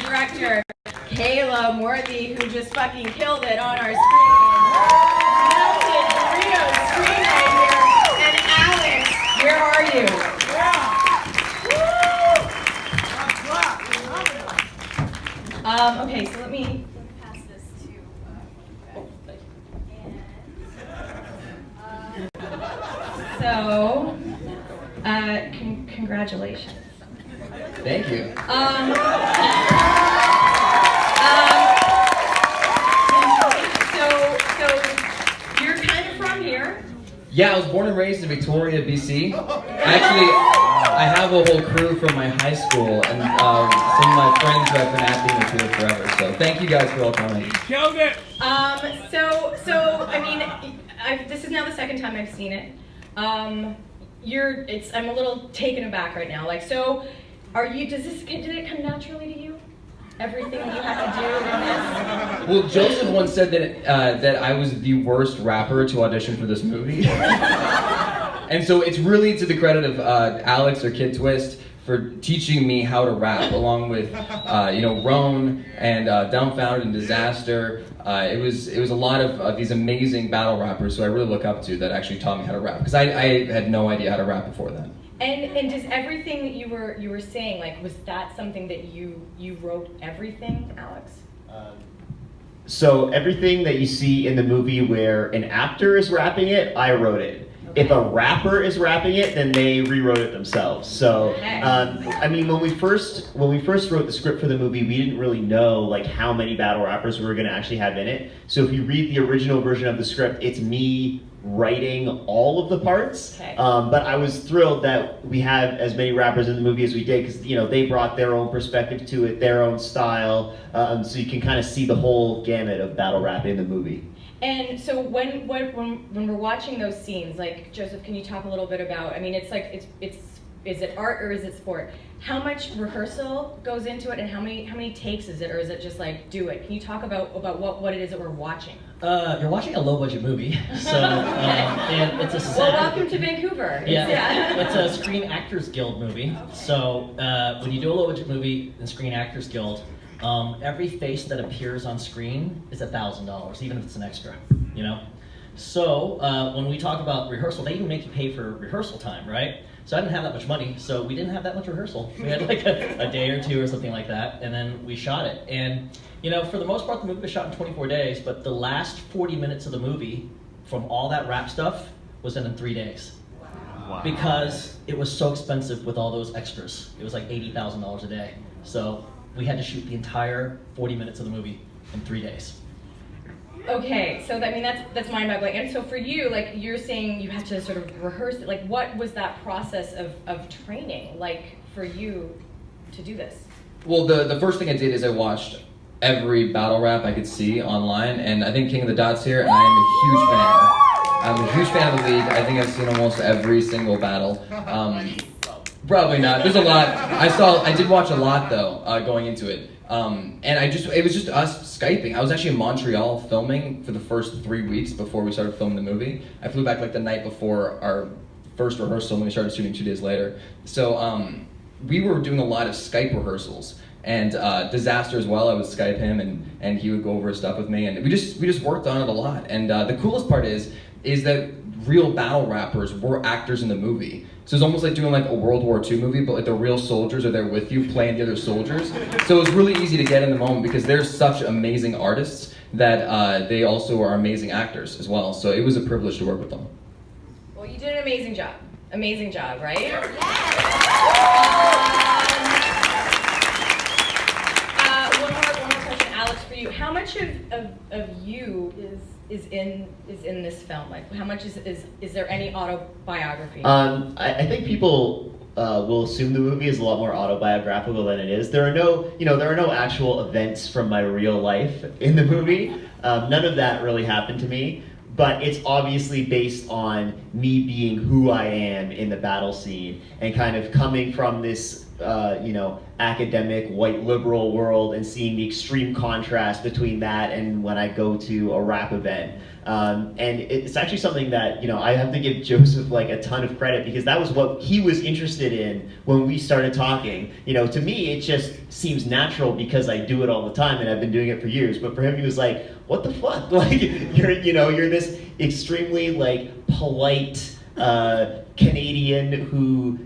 director, Calum, who just fucking killed it on our screen. Melted Burrito screen right here. And Alex, where are you? Okay, so let me pass this to. So, congratulations. Thank you. So you're kind of from here? Yeah, I was born and raised in Victoria, BC. Actually, I have a whole crew from my high school, and some of my friends who I've been acting with here forever. So thank you guys for all coming. Killed it. So I mean, this is now the second time I've seen it. I'm a little taken aback right now. Like, so, did it come naturally to you? Everything that you have to do in this? Well, Joseph once said that I was the worst rapper to audition for this movie. And so it's really to the credit of Alex or Kid Twist for teaching me how to rap, along with Roan and Dumbfounded and Disaster. It was a lot of these amazing battle rappers who I really look up to that actually taught me how to rap, because I had no idea how to rap before then. And does everything that you were saying, like, was that something that you wrote everything, Alex? So everything that you see in the movie where an actor is rapping it, I wrote it. Okay. If a rapper is rapping it, then they rewrote it themselves. So, I mean, when we first wrote the script for the movie, we didn't really know like how many battle rappers we were going to actually have in it. So if you read the original version of the script, it's me writing all of the parts. Okay. But I was thrilled that we had as many rappers in the movie as we did, because they brought their own perspective to it, their own style. So you can kind of see the whole gamut of battle rap in the movie. And so when we're watching those scenes, like, Joseph, can you talk a little bit about? I mean, it's like is it art or is it sport? How much rehearsal goes into it, and how many takes is it, or is it just like do it? Can you talk about what it is that we're watching? You're watching a low-budget movie, so and it's a well, welcome to Vancouver. It's a Screen Actors Guild movie. Okay. So when you do a low-budget movie in Screen Actors Guild, every face that appears on screen is $1,000, even if it's an extra. So when we talk about rehearsal, they even make you pay for rehearsal time, right? So I didn't have that much money, so we didn't have that much rehearsal. We had like a day or two or something like that, and then we shot it. And for the most part, the movie was shot in 24 days, but the last 40 minutes of the movie, from all that rap stuff, was done in 3 days. Wow. Because it was so expensive with all those extras. It was like $80,000 a day. So we had to shoot the entire 40 minutes of the movie in 3 days. Okay, so that's mind-boggling. And so for you, like, you're saying you had to sort of rehearse it. Like, what was that process of training like for you to do this? Well, the first thing I did is I watched every battle rap I could see online, and I think King of the Dot's here, and I am a huge fan. I'm a huge fan of the league. I think I've seen almost every single battle. Probably not. There's a lot. I did watch a lot though, going into it. And it was just us Skyping. I was actually in Montreal filming for the first 3 weeks before we started filming the movie. I flew back like the night before our first rehearsal, and we started shooting 2 days later. So we were doing a lot of Skype rehearsals, and Disaster as well. I would Skype him, and he would go over his stuff with me, and we just worked on it a lot. And the coolest part is that real battle rappers were actors in the movie. So it's almost like doing like a World War II movie, but like the real soldiers are there with you playing the other soldiers. So it was really easy to get in the moment because they're such amazing artists that they also are amazing actors as well. So it was a privilege to work with them. Well, you did an amazing job. Amazing job, right? Yeah. One more question, Alex, for you. How much of you is in this film? Like, how much is there any autobiography? I think people will assume the movie is a lot more autobiographical than it is. There are no actual events from my real life in the movie. None of that really happened to me, but it's obviously based on me being who I am in the battle scene and kind of coming from this academic white liberal world, and seeing the extreme contrast between that and when I go to a rap event. And it's actually something that, I have to give Joseph like a ton of credit, because that was what he was interested in when we started talking. To me, it just seems natural because I do it all the time and I've been doing it for years. But for him, he was like, what the fuck? Like, you're this extremely like polite Canadian who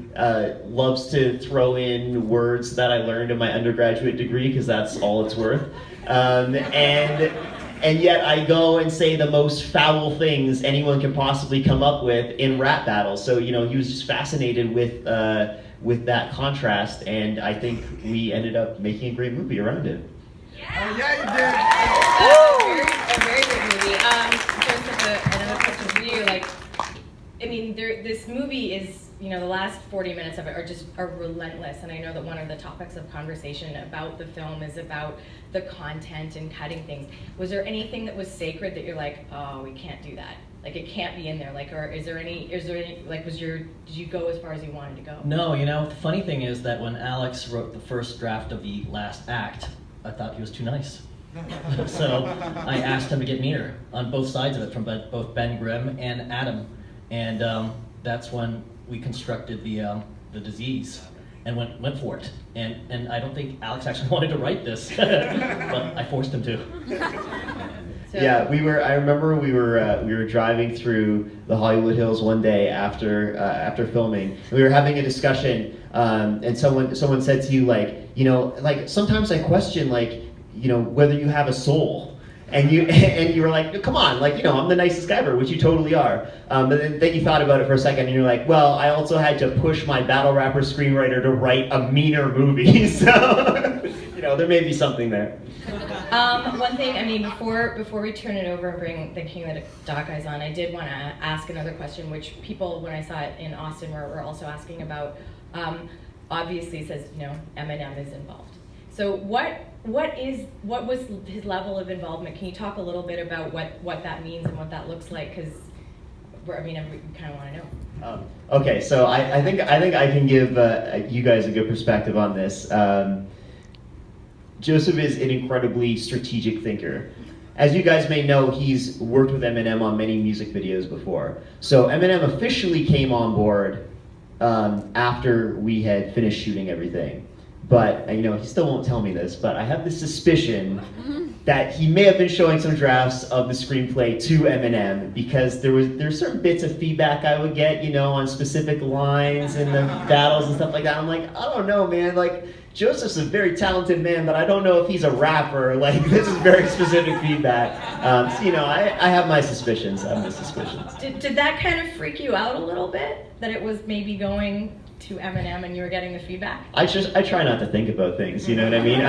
loves to throw in words that I learned in my undergraduate degree because that's all it's worth. And yet I go and say the most foul things anyone can possibly come up with in rap battles. So, he was just fascinated with that contrast, and I think we ended up making a great movie around it. Yeah, you did. A very good movie. Joseph, another question for you. This movie is, the last 40 minutes of it are relentless, and I know that one of the topics of conversation about the film is about the content and cutting things. Was there anything that was sacred that you're like, oh, we can't do that? Like, it can't be in there. Like, or is there any, like, did you go as far as you wanted to go? No, the funny thing is that when Alex wrote the first draft of the last act, I thought he was too nice. So I asked him to get meaner on both sides of it, from both Ben Grimm and Adam. And that's when we constructed the disease and went for it. And I don't think Alex actually wanted to write this, but I forced him to. Yeah, I remember we were driving through the Hollywood Hills one day after filming, and we were having a discussion, and someone said to you, like, sometimes I question, whether you have a soul. And you were like, come on, I'm the nicest guy ever, which you totally are. But then you thought about it for a second, and you're like, well, I also had to push my battle rapper screenwriter to write a meaner movie, so there may be something there. One thing, before we turn it over and bring the King of the Dot guys on, I did want to ask another question, which people, when I saw it in Austin, were also asking about. Obviously, it says, Eminem is involved. So what was his level of involvement? Can you talk a little bit about what that means and what that looks like? Because we kind of want to know. Okay, so I think I can give you guys a good perspective on this. Joseph is an incredibly strategic thinker. As you guys may know, he's worked with Eminem on many music videos before. So Eminem officially came on board after we had finished shooting everything. But, he still won't tell me this, but I have this suspicion that he may have been showing some drafts of the screenplay to Eminem, because there's certain bits of feedback I would get, on specific lines in the battles and stuff like that. I'm like, I don't know, man, Joseph's a very talented man, but I don't know if he's a rapper. This is very specific feedback. I have my suspicions. Did that kind of freak you out a little bit, that it was maybe going to Eminem and you were getting the feedback? I try not to think about things, you know what I mean?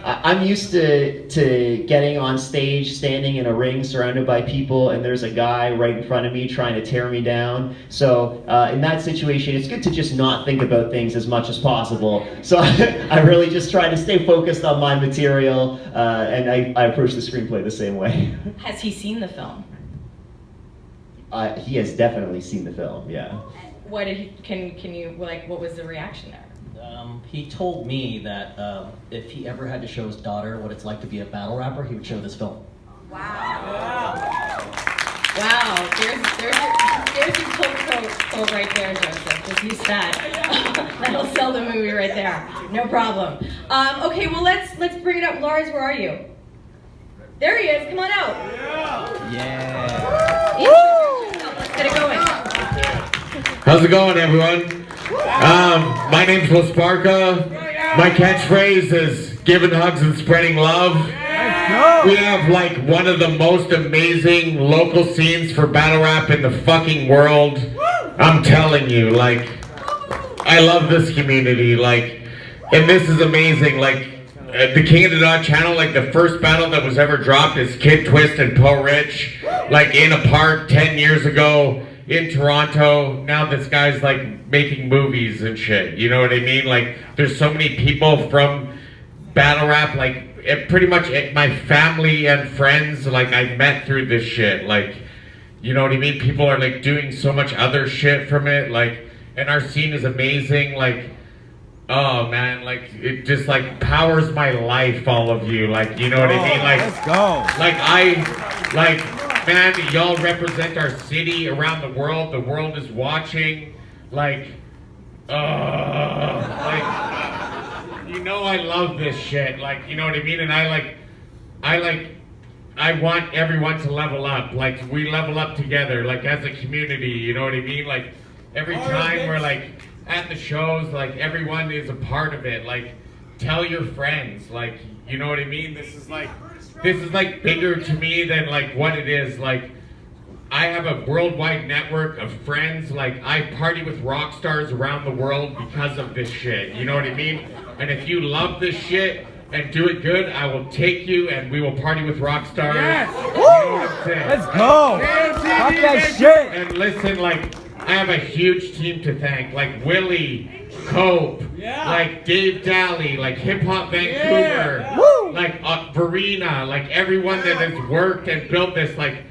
I'm used to getting on stage, standing in a ring surrounded by people, and there's a guy right in front of me trying to tear me down. So in that situation, it's good to just not think about things as much as possible. So I really just try to stay focused on my material, and I approach the screenplay the same way. Has he seen the film? He has definitely seen the film, yeah. What did he, can you, what was the reaction there? He told me that if he ever had to show his daughter what it's like to be a battle rapper, he would show this film. Wow. Wow, there's your quote right there, Joseph. Just use that. That'll sell the movie right there. No problem. Okay, well let's bring it up. Lars, where are you? There he is. Come on out. Yeah. Let's get it going. How's it going, everyone? My name's LaSparka. My catchphrase is giving hugs and spreading love. We have like one of the most amazing local scenes for battle rap in the fucking world. I'm telling you, like, I love this community, like, and this is amazing. Like, the King of the Dot channel, like the first battle that was ever dropped is Kid Twist and Poe Rich, like in a park 10 years ago in Toronto. Now this guy's like making movies and shit, you know what I mean? Like, there's so many people from battle rap, like pretty much my family and friends, like I've met through this shit, like, you know what I mean? People are like doing so much other shit from it, like, and our scene is amazing. Like, oh man, like it just like powers my life, all of you, like, you know what I mean? Like, let's go. Man, y'all represent our city around the world. The world is watching. Like, you know I love this shit. Like, you know what I mean? And I want everyone to level up. Like, we level up together, like as a community, you know what I mean? Like, every time we're like at the shows, like everyone is a part of it. Like, tell your friends, like, you know what I mean? This is like bigger to me than like what it is. Like, I have a worldwide network of friends. Like, I party with rock stars around the world because of this shit. You know what I mean? And if you love this shit and do it good, I will take you and we will party with rock stars. Yes. You know what I'm saying? Let's go. Fuck that shit. And listen, like, I have a huge team to thank. Like Willie, Cope, like Dave Daly, like Hip Hop Vancouver, like Verena, like everyone that has worked and built this. Like,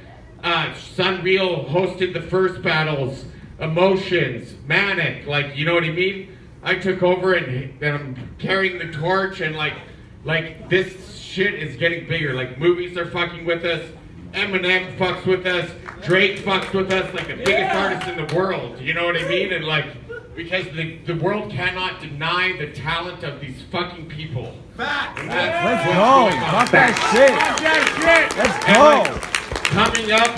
Sunreal hosted the first battles, Emotions, Manic, like, you know what I mean? I took over and I'm carrying the torch, and like this shit is getting bigger. Like, movies are fucking with us, Eminem fucks with us, Drake fucks with us, like the biggest artists in the world, you know what I mean? And like, because the world cannot deny the talent of these fucking people. Fact. Let's go. Fuck that shit. Let's go. And like, coming up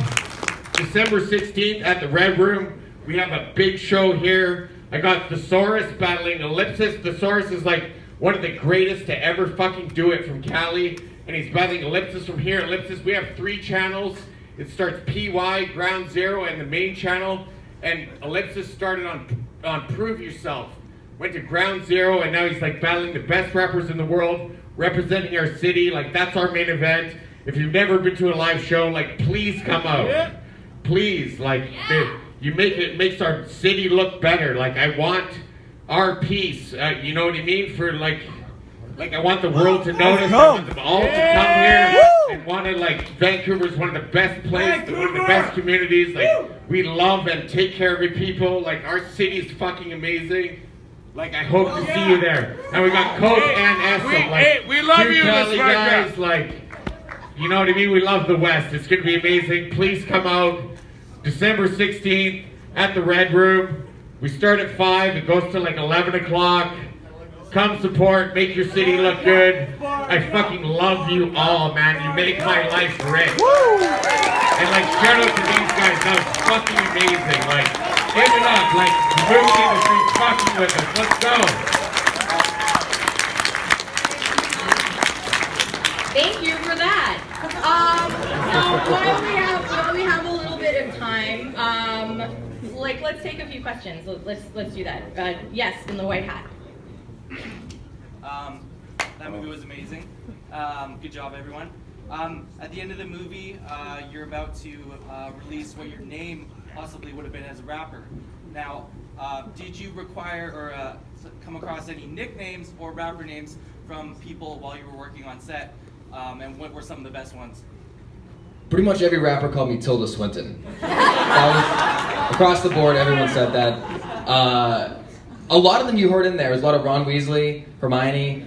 December 16th at the Red Room, we have a big show here. I got Thesaurus battling Ellipsis. Thesaurus is like one of the greatest to ever fucking do it from Cali. And he's battling Ellipsis from here. Ellipsis, we have 3 channels. It starts PY, Ground Zero, and the main channel. And Ellipsis started on Prove Yourself. Went to Ground Zero, and now he's like battling the best rappers in the world, representing our city. Like, that's our main event. If you've never been to a live show, like, please come out. Please, like, it makes our city look better. Like, I want our piece, you know what I mean? For like I want the world to notice. I want them all to come here and want to, like, Vancouver's one of the best places, one of the best communities. Like, we love and take care of your people. Like, our city's fucking amazing. Like, I hope to see you there. And we got Coke and Essel. Like, we love two you, Cali LaSparka. guys. Like, you know what I mean? We love the West. It's going to be amazing. Please come out December 16th at the Red Room. We start at 5. It goes to like 11 o'clock. Come support. Make your city look good. I fucking love you all, man. You make my life rich. And like, shout out to these guys. That was fucking amazing. Like, give it up. Like, the movie industry fucking with us. Let's go. Thank you for that. So while we have a little bit of time, like, let's take a few questions. Let's do that. Yes, in the white hat. That movie was amazing. Good job, everyone. At the end of the movie, you're about to release what your name possibly would have been as a rapper. Now, did you require or come across any nicknames or rapper names from people while you were working on set? And what were some of the best ones? Pretty much every rapper called me Tilda Swinton. That was, across the board, everyone said that. A lot of them you heard in there. There's a lot of Ron Weasley, Hermione,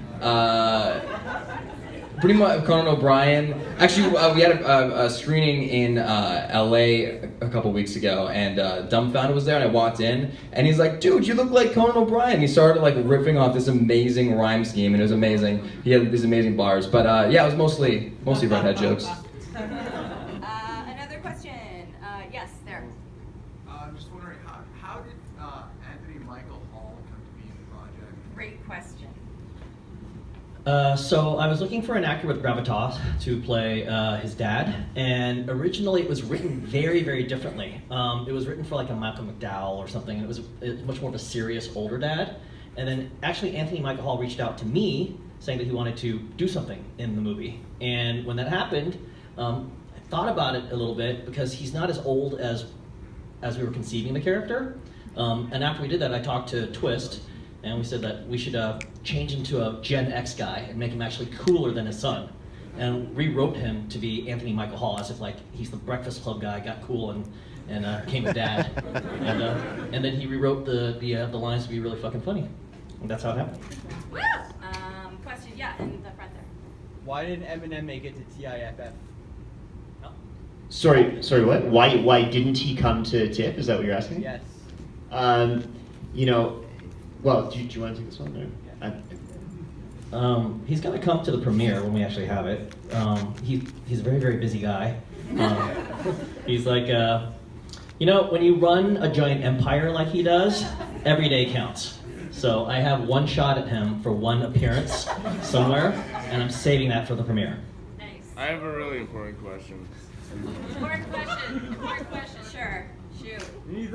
pretty much Conan O'Brien. Actually, we had a screening in LA a couple weeks ago, and Dumbfounded was there, and I walked in, and he's like, "Dude, you look like Conan O'Brien." He started like riffing off this amazing rhyme scheme, and it was amazing. He had these amazing bars, but yeah, it was mostly redhead jokes. Another question. Yes, there. I'm just wondering, how did Anthony Michael Hall come to be in the project? Great question. So I was looking for an actor with gravitas to play his dad, and originally it was written very, very differently. It was written for like a Malcolm McDowell or something, and it was much more of a serious older dad. And then actually Anthony Michael Hall reached out to me saying that he wanted to do something in the movie. And when that happened, I thought about it a little bit because he's not as old as we were conceiving the character. And after we did that, I talked to Twist, and we said that we should change him to a Gen X guy and make him actually cooler than his son. And rewrote him to be Anthony Michael Hall, as if like he's the Breakfast Club guy, got cool and became a dad. And then he rewrote the lines to be really fucking funny. And that's how it happened. Question, yeah, in the front there. Why didn't Eminem make it to TIFF? Sorry, what? Why didn't he come to TIFF? Is that what you're asking? Yes. You know, well, do you want to take this one? Or? He's gonna come to the premiere when we actually have it. He's a very, very busy guy. He's like, you know, when you run a giant empire like he does, every day counts. So I have one shot at him for one appearance somewhere, and I'm saving that for the premiere. Nice. I have a really important question. Important question, sure. Shoot.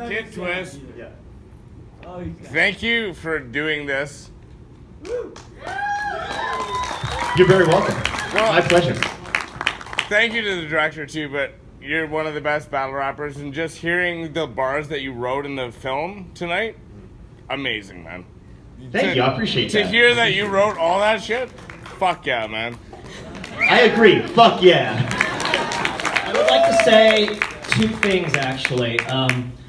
Kid Twist, Yeah. Oh, he's got thank you for doing this. You're very welcome. Well, My pleasure. Thank you to the director too, but you're one of the best battle rappers, and just hearing the bars that you wrote in the film tonight, amazing, man. Thank you. I appreciate that. To hear that you wrote all that shit, fuck yeah, man. I agree. Fuck yeah. I would like to say two things, actually.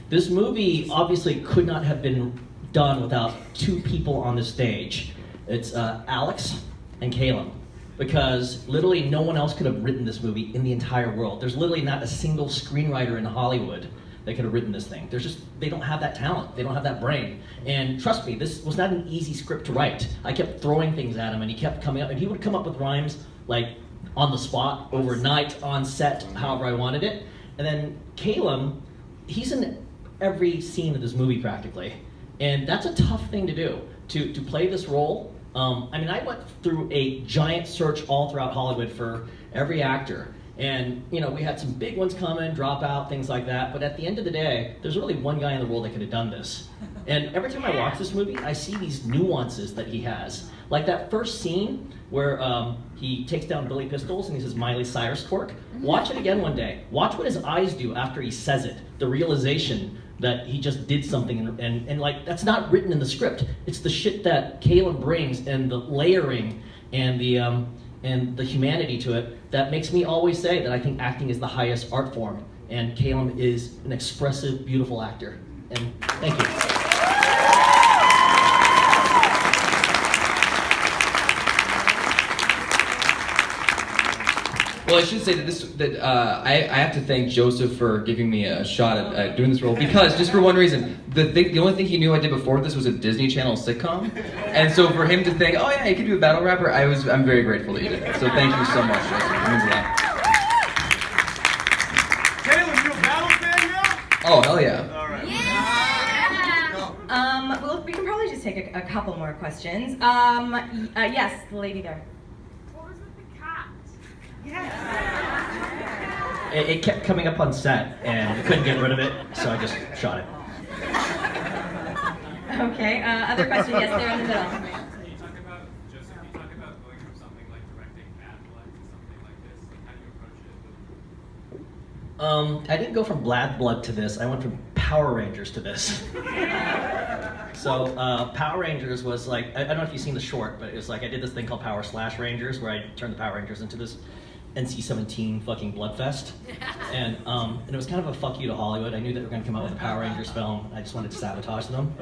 This movie obviously could not have been done without two people on the stage. It's Alex and Calum, because literally no one else could have written this movie in the entire world. There's literally not a single screenwriter in Hollywood that could have written this thing. They don't have that talent. They don't have that brain. And trust me, this was not an easy script to write. I kept throwing things at him, and he kept coming up, and he would come up with rhymes like on the spot, overnight, on set, however I wanted it. And then Calum, he's in every scene of this movie practically. And that's a tough thing to do, to play this role. I mean, I went through a giant search all throughout Hollywood for every actor. And, you know, we had some big ones come in, drop out, things like that. But at the end of the day, there's really one guy in the world that could have done this. And every time I watch this movie, I see these nuances that he has. Like that first scene where he takes down Billy Pistols and he says Miley Cyrus twerk. Watch it again one day. Watch what his eyes do after he says it. The realization that he just did something, and like, that's not written in the script. It's the shit that Calum brings, and the layering and the humanity to it that makes me always say that I think acting is the highest art form, and Calum is an expressive, beautiful actor. And thank you. Well, I should say that I have to thank Joseph for giving me a shot at doing this role, because just for one reason, the only thing he knew I did before this was a Disney Channel sitcom, and so for him to think, oh yeah, you could do a battle rapper, I'm very grateful that you did. So thank you so much, Joseph. It means a lot. Calum, you a battle fan now? Oh hell yeah. All right. Well, we can probably just take a couple more questions. Yes, the lady there. What was with the cat? It kept coming up on set, and I couldn't get rid of it, so I just shot it. Okay, other question? Yes, there in the middle. Can you talk about, Joseph, can you talk about going from something like directing Bad Blood to something like this? Like, how do you approach it? I didn't go from Bad Blood to this, I went from Power Rangers to this. So, Power Rangers was like, I don't know if you've seen the short, but it was like, I did this thing called Power / Rangers, where I turned the Power Rangers into this NC-17 fucking bloodfest. And it was kind of a fuck you to Hollywood. I knew they were going to come out with a Power Rangers film. I just wanted to sabotage them.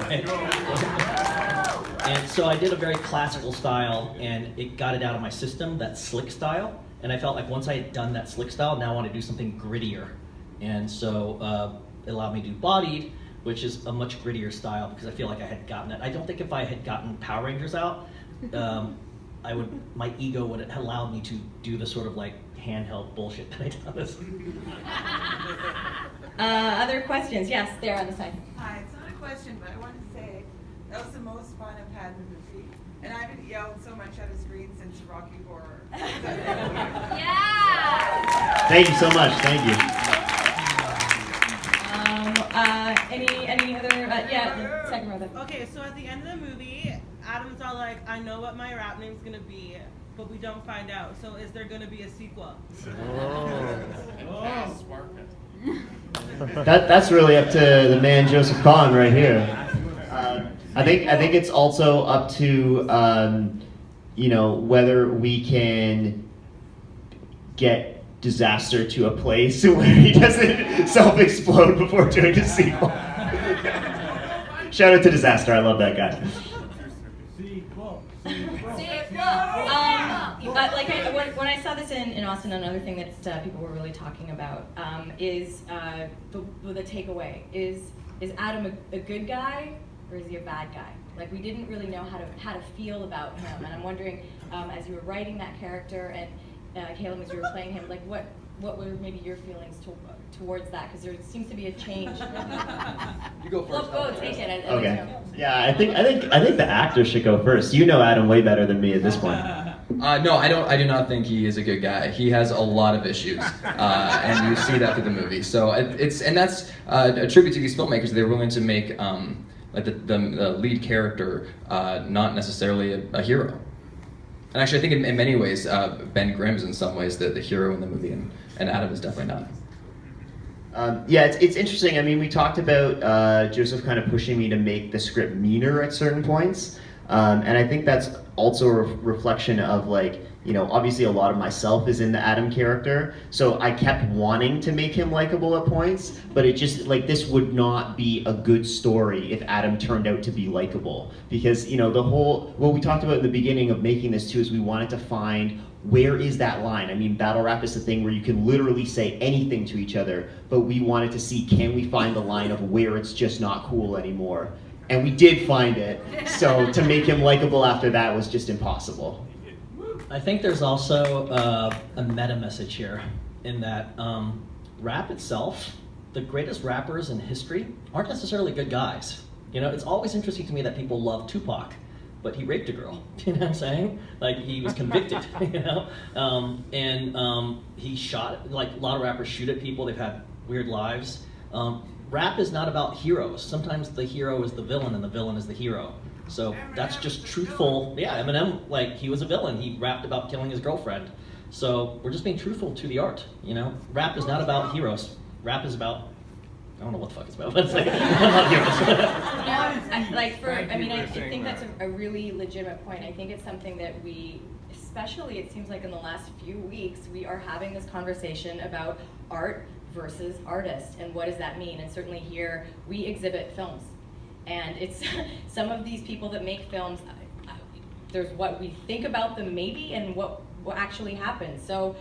And so I did a very classical style, and it got it out of my system, that slick style. And I felt like once I had done that slick style, now I want to do something grittier. And so it allowed me to do Bodied, which is a much grittier style, because I feel like I had gotten it. I don't think if I had gotten Power Rangers out, my ego would have allowed me to do the sort of like handheld bullshit that I done. Other questions? Yes, there on the side. Hi, it's not a question, but I wanted to say that was the most fun I've had in the movie. And I haven't yelled so much at a screen since Rocky Horror. Yeah! Thank you so much. Thank you. Any other? Yeah, the second row. Okay, so at the end of the movie, Adam's all like, I know what my rap name's gonna be, but we don't find out. So is there gonna be a sequel? That's really up to the man Joseph Kahn right here. I think it's also up to whether we can get Disaster to a place where he doesn't self-explode before doing a sequel. Shout out to Disaster, I love that guy. But like when I saw this in Austin, another thing that people were really talking about is the takeaway. Is Adam a good guy or is he a bad guy? Like we didn't really know how to feel about him, and I'm wondering as you were writing that character and Calum, as you were playing him, like what were maybe your feelings towards that? Because there seems to be a change. You go first. Go take it. Okay. Yeah, I think the actor should go first. You know Adam way better than me at this point. No, I do not think he is a good guy. He has a lot of issues, and you see that through the movie. So that's a tribute to these filmmakers. They're willing to make like the lead character not necessarily a hero. And actually, I think in many ways, Ben Grimm's in some ways the hero in the movie, and Adam is definitely not. Yeah, it's interesting. I mean, we talked about Joseph kind of pushing me to make the script meaner at certain points. And I think that's also a reflection of like, you know, obviously a lot of myself is in the Adam character. So I kept wanting to make him likable at points, but it just like this would not be a good story if Adam turned out to be likable. Because, you know, what we talked about in the beginning of making this too is we wanted to find where is that line? I mean, battle rap is the thing where you can literally say anything to each other, but we wanted to see, can we find the line of where it's just not cool anymore? And we did find it, so to make him likable after that was just impossible. I think there's also a meta message here in that rap itself, the greatest rappers in history aren't necessarily good guys. You know, it's always interesting to me that people love Tupac, but he raped a girl. You know what I'm saying? Like he was convicted. You know, he shot. Like a lot of rappers shoot at people. They've had weird lives. Rap is not about heroes. Sometimes the hero is the villain and the villain is the hero. So that's just truthful. Yeah, Eminem, like he was a villain. He rapped about killing his girlfriend. So we're just being truthful to the art, you know? Rap is not about heroes. Rap is about, I don't know what the fuck it's about, but it's like, about heroes. I think that's a really legitimate point. I think it's something that we, especially it seems like in the last few weeks, we are having this conversation about art versus artist, and what does that mean? And certainly here, we exhibit films. And it's some of these people that make films, there's what we think about them maybe, and what actually happens. So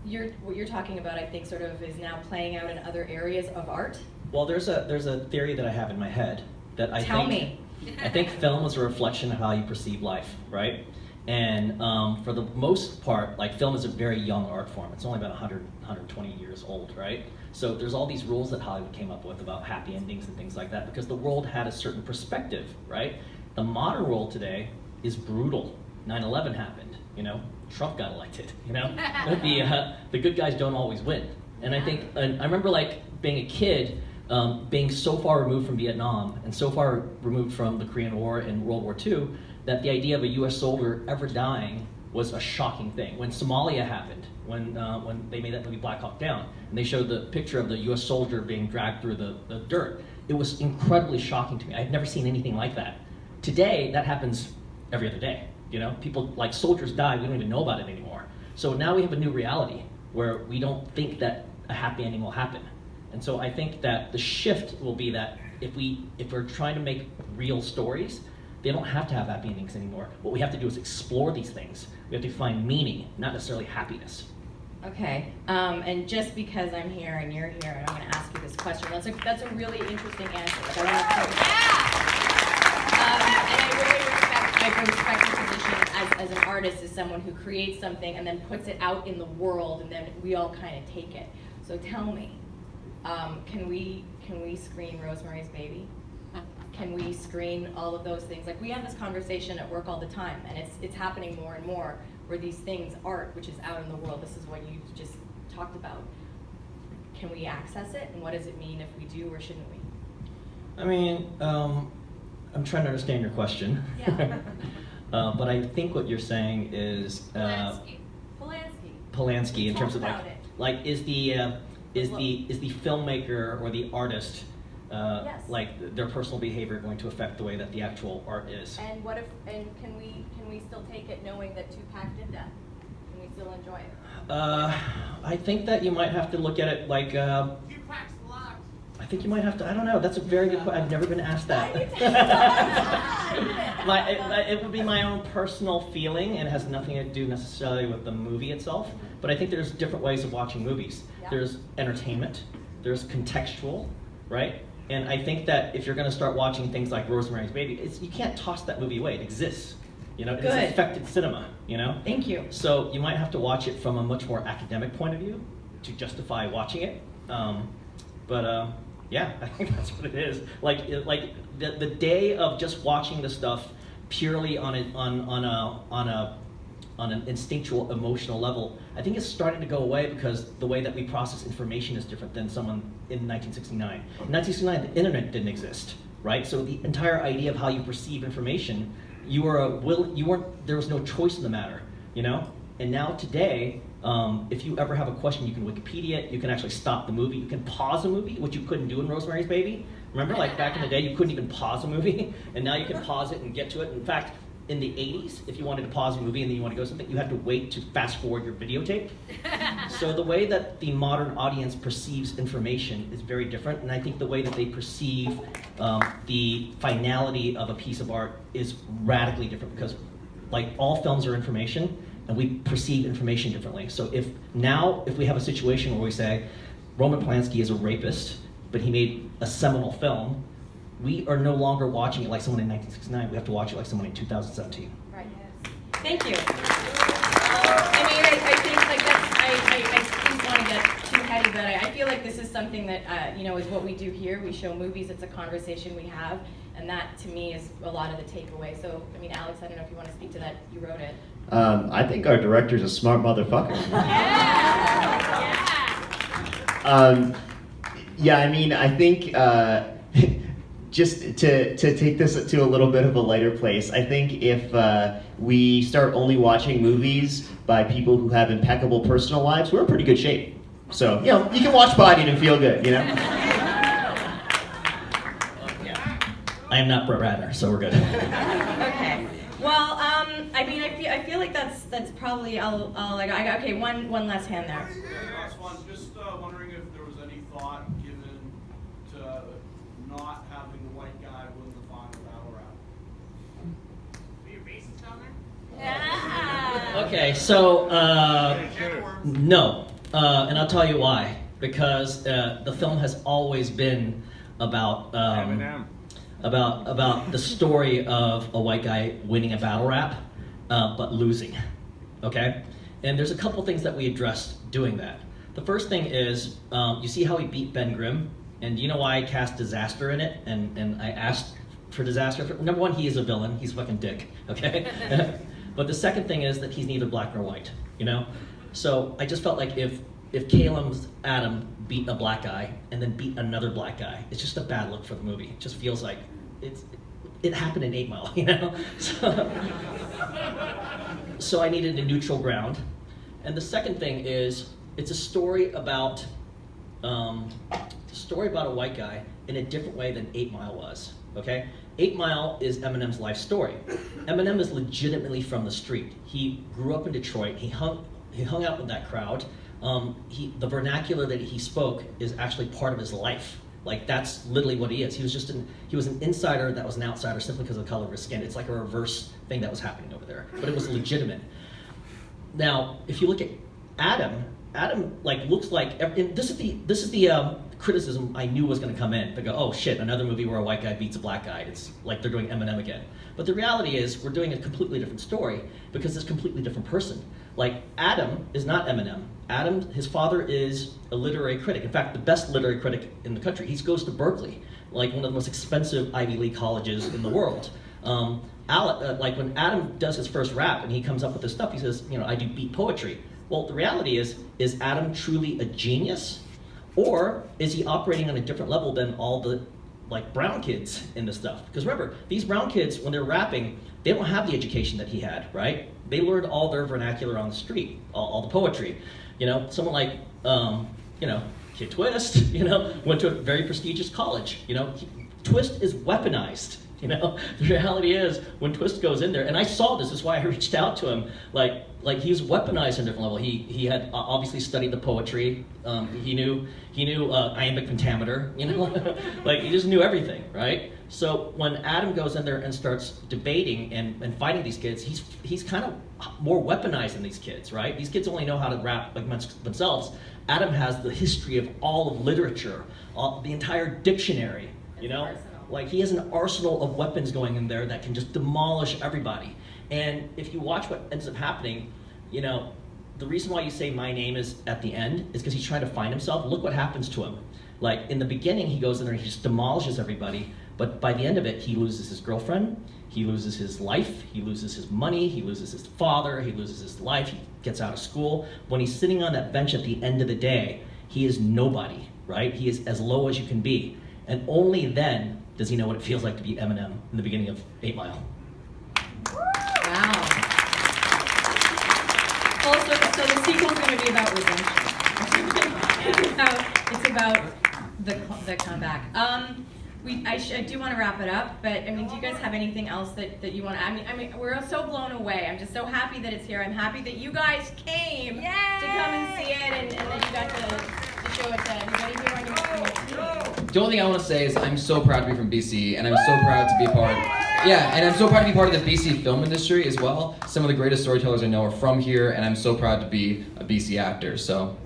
what you're talking about, I think, sort of is now playing out in other areas of art. Well, there's a theory that I have in my head that I think film is a reflection of how you perceive life, right? And for the most part, like film is a very young art form. It's only about 120 years old, right? So there's all these rules that Hollywood came up with about happy endings and things like that because the world had a certain perspective, right? The modern world today is brutal. 9/11 happened, you know? Trump got elected, you know? The good guys don't always win. And I think, and I remember like being a kid, being so far removed from Vietnam and so far removed from the Korean War and World War II, that the idea of a U.S. soldier ever dying was a shocking thing. When Somalia happened, when they made that movie Black Hawk Down, and they showed the picture of the U.S. soldier being dragged through the dirt, it was incredibly shocking to me. I've never seen anything like that. Today, that happens every other day. You know, people, like soldiers die, we don't even know about it anymore. So now we have a new reality where we don't think that a happy ending will happen. And so I think that the shift will be that if we're trying to make real stories, they don't have to have happy endings anymore. What we have to do is explore these things. We have to find meaning, not necessarily happiness. Okay, and just because I'm here and you're here, and I'm going to ask you this question. That's a really interesting answer. Like, I want to and I respect your position as an artist, as someone who creates something and then puts it out in the world, and then we all kind of take it. So tell me, can we screen Rosemary's Baby? Can we screen all of those things? Like we have this conversation at work all the time, and it's happening more and more, where these things, art, which is out in the world, this is what you just talked about. Can we access it, and what does it mean if we do or shouldn't we? I mean, I'm trying to understand your question. Yeah. But I think what you're saying is Polanski in terms of like is the filmmaker or the artist yes. like their personal behavior going to affect the way that the actual art is? And what if? And can we still take it knowing that Tupac did that? Can we still enjoy it? I think that you might have to look at it like. I think you might have to. I don't know. That's a very good question. I've never been asked that. It would be my own personal feeling, and it has nothing to do necessarily with the movie itself. But I think there's different ways of watching movies. Yeah. There's entertainment. There's contextual, right? And I think that if you're going to start watching things like Rosemary's Baby, you can't toss that movie away. It exists. You know, it's Good. affected cinema. You know. Thank you. So you might have to watch it from a much more academic point of view to justify watching it. Yeah, I think that's what it is. Like the day of just watching the stuff purely on an instinctual, emotional level, I think it's starting to go away because the way that we process information is different than someone in 1969. In 1969, the internet didn't exist, right? So the entire idea of how you perceive information, there was no choice in the matter, you know? And now today, if you ever have a question, you can Wikipedia it, you can actually stop the movie, you can pause a movie, which you couldn't do in Rosemary's Baby. Remember, like back in the day, you couldn't even pause a movie, and now you can pause it and get to it. In fact, in the 80s, if you wanted to pause a movie and then you want to go something, you had to wait to fast forward your videotape. So the way that the modern audience perceives information is very different, and I think the way that they perceive the finality of a piece of art is radically different because, like, all films are information, and we perceive information differently. So if we have a situation where we say, Roman Polanski is a rapist, but he made a seminal film, we are no longer watching it like someone in 1969. We have to watch it like someone in 2017. Right. Thank you. I mean, I think like that's, I didn't want to get too heady, but I feel like this is something that, is what we do here. We show movies, it's a conversation we have, and that to me is a lot of the takeaway. So, I mean, Alex, I don't know if you want to speak to that. You wrote it. I think our director's a smart motherfucker. Yeah, I mean, I think just to take this to a little bit of a lighter place, I think if we start only watching movies by people who have impeccable personal lives, we're in pretty good shape. So, you know, you can watch Bodied and feel good, you know? I am not Brett Ratner, so we're good. Okay. Well, I mean, I feel like that's probably okay. One last hand there. Last one. Just wondering if there was any thought given to not having the white guy win the final battle rap. Are you racist down there? Yeah. Okay, so no, and I'll tell you why. Because the film has always been about Eminem. about the story of a white guy winning a battle rap, but losing. Okay, and there's a couple things that we addressed doing that. The first thing is you see how he beat Ben Grimm, and do you know why I cast Disaster in it? And I asked for Disaster. Number one, he is a villain. He's a fucking dick. Okay. But the second thing is that he's neither black nor white, you know? So I just felt like if Calum's Adam beat a black guy and then beat another black guy, it's just a bad look for the movie. It just feels like it happened in 8 Mile, you know? So I needed a neutral ground. And the second thing is, it's a story about a white guy in a different way than 8 Mile was, okay? 8 Mile is Eminem's life story. Eminem is legitimately from the street. He grew up in Detroit. He hung out with that crowd. The vernacular that he spoke is actually part of his life. Like, that's literally what he is. He was an insider that was an outsider simply because of the color of his skin. It's like a reverse thing that was happening over there, but it was legitimate. Now, if you look at Adam like looks like, and this is the criticism I knew was going to come in. They go, oh shit, another movie where a white guy beats a black guy. It's like they're doing Eminem again. But the reality is we're doing a completely different story because it's a completely different person. Like, Adam is not Eminem. Adam, his father is a literary critic. In fact, the best literary critic in the country. He goes to Berkeley, like one of the most expensive Ivy League colleges in the world. Like when Adam does his first rap and he comes up with this stuff, he says, you know, I do beat poetry. Well, the reality is Adam truly a genius? Or is he operating on a different level than all the like brown kids in this stuff? Because remember, these brown kids, when they're rapping, they don't have the education that he had, right? They learned all their vernacular on the street, all the poetry. You know, someone like, Kid Twist, went to a very prestigious college. You know, Twist is weaponized You know, the reality is when Twist goes in there, and I saw this is why I reached out to him. Like he's weaponized on a different level. He had obviously studied the poetry. He knew iambic pentameter. You know, like he just knew everything, right? So when Adam goes in there and starts debating and fighting these kids, he's kind of more weaponized than these kids, right? These kids only know how to rap amongst themselves. Adam has the history of all of literature, the entire dictionary. You know, like he has an arsenal of weapons going in there that can just demolish everybody. And if you watch what ends up happening, you know, the reason why you say my name is at the end is because he's trying to find himself. Look what happens to him. Like in the beginning, he goes in there and he just demolishes everybody. But by the end of it, he loses his girlfriend, he loses his life, he loses his money, he loses his father, he loses his life, he gets out of school. When he's sitting on that bench at the end of the day, he is nobody, right? He is as low as you can be. And only then does he know what it feels like to be Eminem in the beginning of 8 Mile. Wow. Also, so the sequel's going to be about redemption. It's about the comeback. I do want to wrap it up, but I mean, do you guys have anything else that you want to add? I mean, we're so blown away. I'm just so happy that it's here. I'm happy that you guys came to come and see it, and that you got to show it to everybody here on your team. The only thing I want to say is I'm so proud to be from BC, and I'm so proud to be a part. Yeah, and I'm so proud to be part of the BC film industry as well. Some of the greatest storytellers I know are from here, and I'm so proud to be a BC actor. So,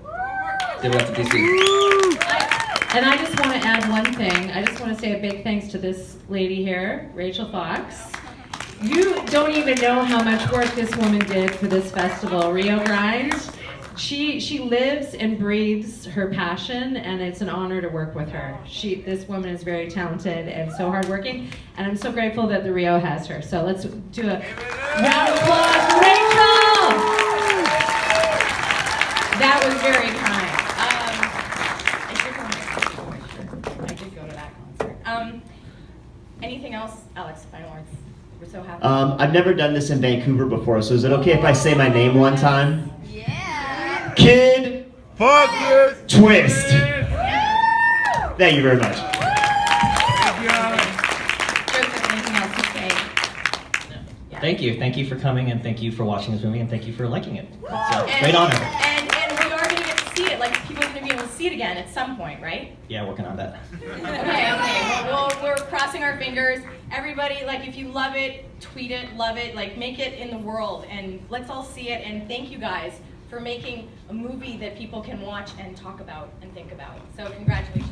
give it up to BC. And I just want to add one thing. I just want to say a big thanks to this lady here, Rachel Fox. You don't even know how much work this woman did for this festival, Rio Grind. She lives and breathes her passion, and it's an honor to work with her. This woman is very talented and so hardworking, and I'm so grateful that the Rio has her. So let's do a round of applause for Rachel! That was very kind. I did go to that concert. Anything else, Alex? Final words. We're so happy. I've never done this in Vancouver before, so is it okay if I say my name one time? Yeah. Kid Fuck Twist. Thank you very much. Joseph, anything else to say? Yeah. Thank you for coming, and thank you for watching this movie, and thank you for liking it. It's a great honor. And we are going to get to see it. Like, people are going to be able to see it again at some point, right? Yeah, working on that. Okay. Well, we're crossing our fingers. Everybody, like, if you love it, tweet it, love it, like, make it in the world, and let's all see it. And thank you guys for making a movie that people can watch and talk about and think about. So congratulations.